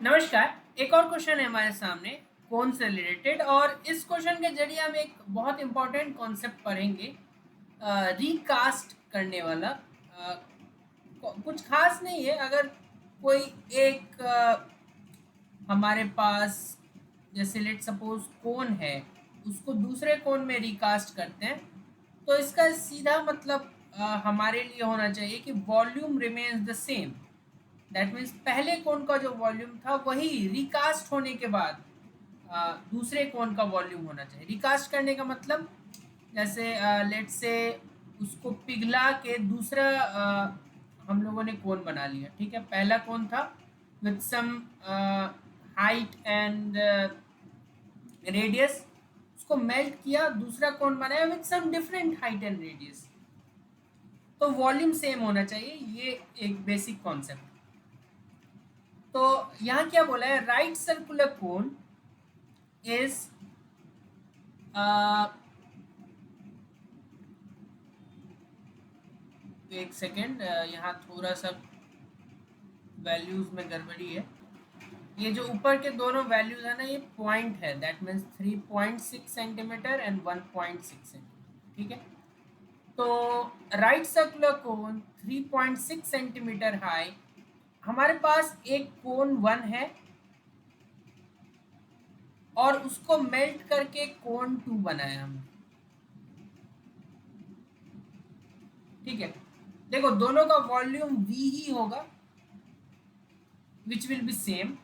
नमस्कार। एक और क्वेश्चन है हमारे सामने कौन से रिलेटेड, और इस क्वेश्चन के जरिए हम एक बहुत इंपॉर्टेंट कॉन्सेप्ट पढ़ेंगे। रिकास्ट करने वाला कुछ खास नहीं है। अगर कोई एक हमारे पास, जैसे लेट सपोज कोन है, उसको दूसरे कोन में रिकास्ट करते हैं, तो इसका सीधा मतलब हमारे लिए होना चाहिए कि volume remains the same. That means पहले कोण का जो वॉल्यूम था वही रिकास्ट होने के बाद दूसरे कोण का वॉल्यूम होना चाहिए। रिकास्ट करने का मतलब, जैसे लेट से उसको पिघला के दूसरा हम लोगों ने कोण बना लिया। ठीक है, पहला कोण था with some height and radius, उसको मेल्ट किया, दूसरा कोण बनाया with some different height and radius, तो वॉल्यूम सेम होना चाहिए। ये एक बेसिक कॉन्सेप्ट। तो यहाँ क्या बोला है, राइट सर्कुलर कोन इज एक सेकेंड, यहाँ थोड़ा सा वैल्यूज में गड़बड़ी है। ये जो ऊपर के दोनों वैल्यूज है ना, ये पॉइंट है। That means 3.6 centimetre and 1.6 centimetre. ठीक है, तो राइट सर्कुलर कोन 3.6 सेंटीमीटर हाई। हमारे पास एक कोन 1 है और उसको मेल्ट करके कोन 2 बनाया हमने। ठीक है, देखो दोनों का वॉल्यूम v ही होगा, विच विल बी सेम।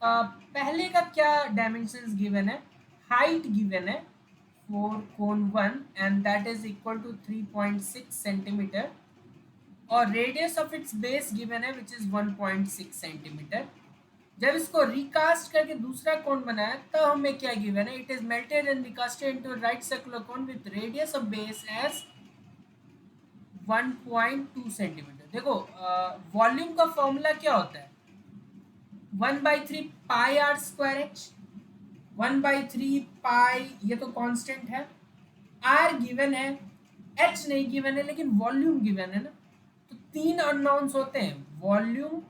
पहले का क्या डायमेंशंस गिवन है, हाइट गिवन है for cone 1 and that is equal to 3.6 centimetre, और radius of its base given है विच इज 1.6 सेंटीमीटर। जब इसको रिकास्ट करके दूसरा कोण बनाया तब हमें क्या गिवन है, it is melted and recasted into right circular cone with radius of base as 1.2 centimetre. देखो वॉल्यूम का फॉर्मूला क्या होता है, 1/3 pi r square h. 1/3 pi ये तो कांस्टेंट है, आर गिवन है, एच नहीं गिवन है, लेकिन वॉल्यूम गिवन है ना। तो तीन अननोन्स होते हैं, वॉल्यूम,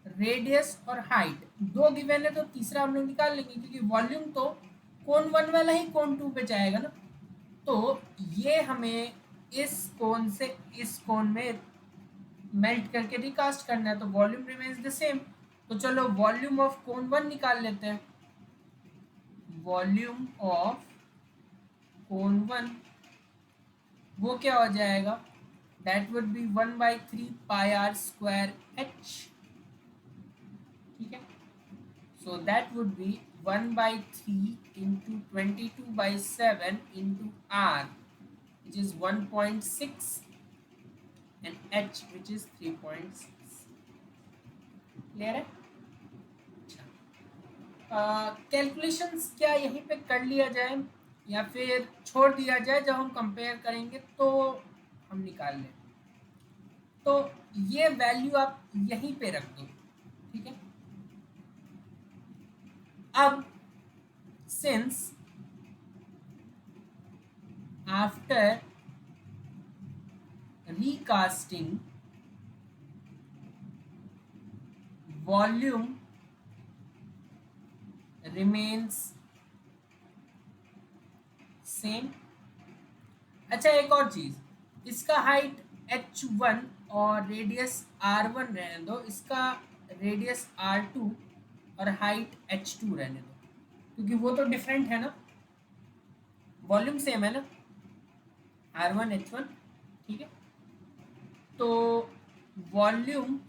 रेडियस और हाइट। दो गिवन है तो तीसरा हम लोग निकाल लेंगे, क्योंकि वॉल्यूम तो कोण 1 वाला ही कोण 2 पे जाएगा ना। तो ये हमें इस कोण से इस कोण में मेल्ट करके रिकास्ट करना है, तो वॉल्यूम रिमेन्स द सेम। तो चलो वॉल्यूम ऑफ कोन 1 निकाल लेते हैं। वॉल्यूम ऑफ कोन 1 वो क्या हो जाएगा, that would be 1/3 pi r square h. ठीक है, so that would be 1/3 into 22/7 into r which is 1.6 and h which is 3.6। Clear है? कैलकुलेशंस क्या यहीं पे कर लिया जाए या फिर छोड़ दिया जाए, जब हम कंपेयर करेंगे तो हम निकाल लें। तो ये वैल्यू आप यहीं पे रख दो। ठीक है, अब since after recasting volume remains same। अच्छा, एक और चीज, इसका हाइट h1 और रेडियस r1 रहने दो, इसका रेडियस r2 और हाइट h2 रहने दो, क्योंकि वो तो डिफरेंट है ना, वॉल्यूम सेम है ना, r1 h1। ठीक है, तो volume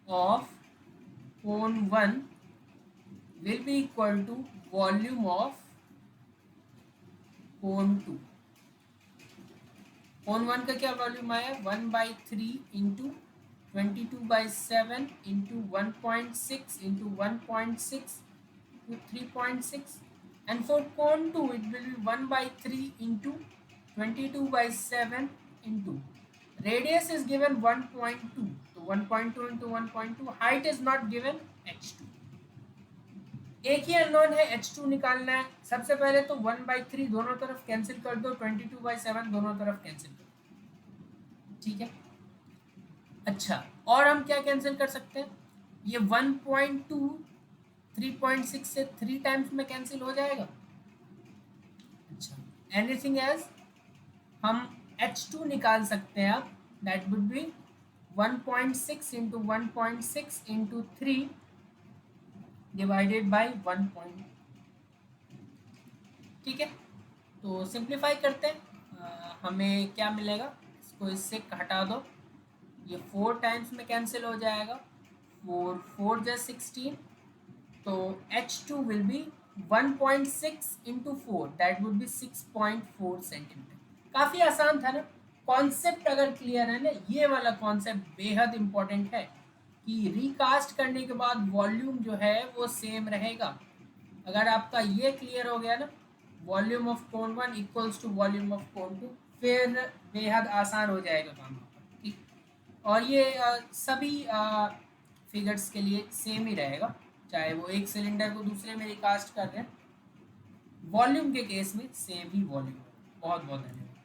of cone 1 will be equal to volume of कोन 2। कोन 1 का क्या वॉल्यूम आया, 1/3 into 22/7 into 1.6 into 1.6 to 3.6, and for cone 2 it will be 1/3 into 22/7 into radius is given 1.2, so 1.2 into 1.2, height is not given, h2। एक ही unknown है, h2 निकालना है। सबसे पहले तो 1/3 दोनों तरफ कैंसिल कर दो, 22/7 दोनों तरफ कैंसिल कर दो। ठीक है, अच्छा, और हम क्या कैंसिल कर सकते हैं, ये 1.2 3.6 से 3 टाइम्स में कैंसिल हो जाएगा। अच्छा, एनीथिंग एल्स? हम H2 निकाल सकते हैं अब, that would B 1.6 into 1.6 into 3 divided by 1 point. ठीक है, तो सिंप्लीफाई करते हैं। हमें क्या मिलेगा, इसको इससे हटा दो, ये 4 टाइम्स में कैंसिल हो जाएगा, 4 4 जा 16, तो H2 will be 1.6 into 4, that would B 6.4 centimetre. काफ़ी आसान था ना। कॉन्सेप्ट अगर क्लियर है ना, ये वाला कॉन्सेप्ट बेहद इंपॉर्टेंट है कि रिकास्ट करने के बाद वॉल्यूम जो है वो सेम रहेगा। अगर आपका ये क्लियर हो गया ना, volume of cone 1 equals to volume of cone 2, फिर बेहद आसान हो जाएगा काम आपका। ठीक, और ये सभी फिगर्स के लिए सेम ही रहेगा, चाहे वो एक सिलेंडर को दूसरे में रिकास्ट कर रहे हैं, वॉल्यूम के केस में सेम ही वॉल्यूम। बहुत बहुत धन्यवाद।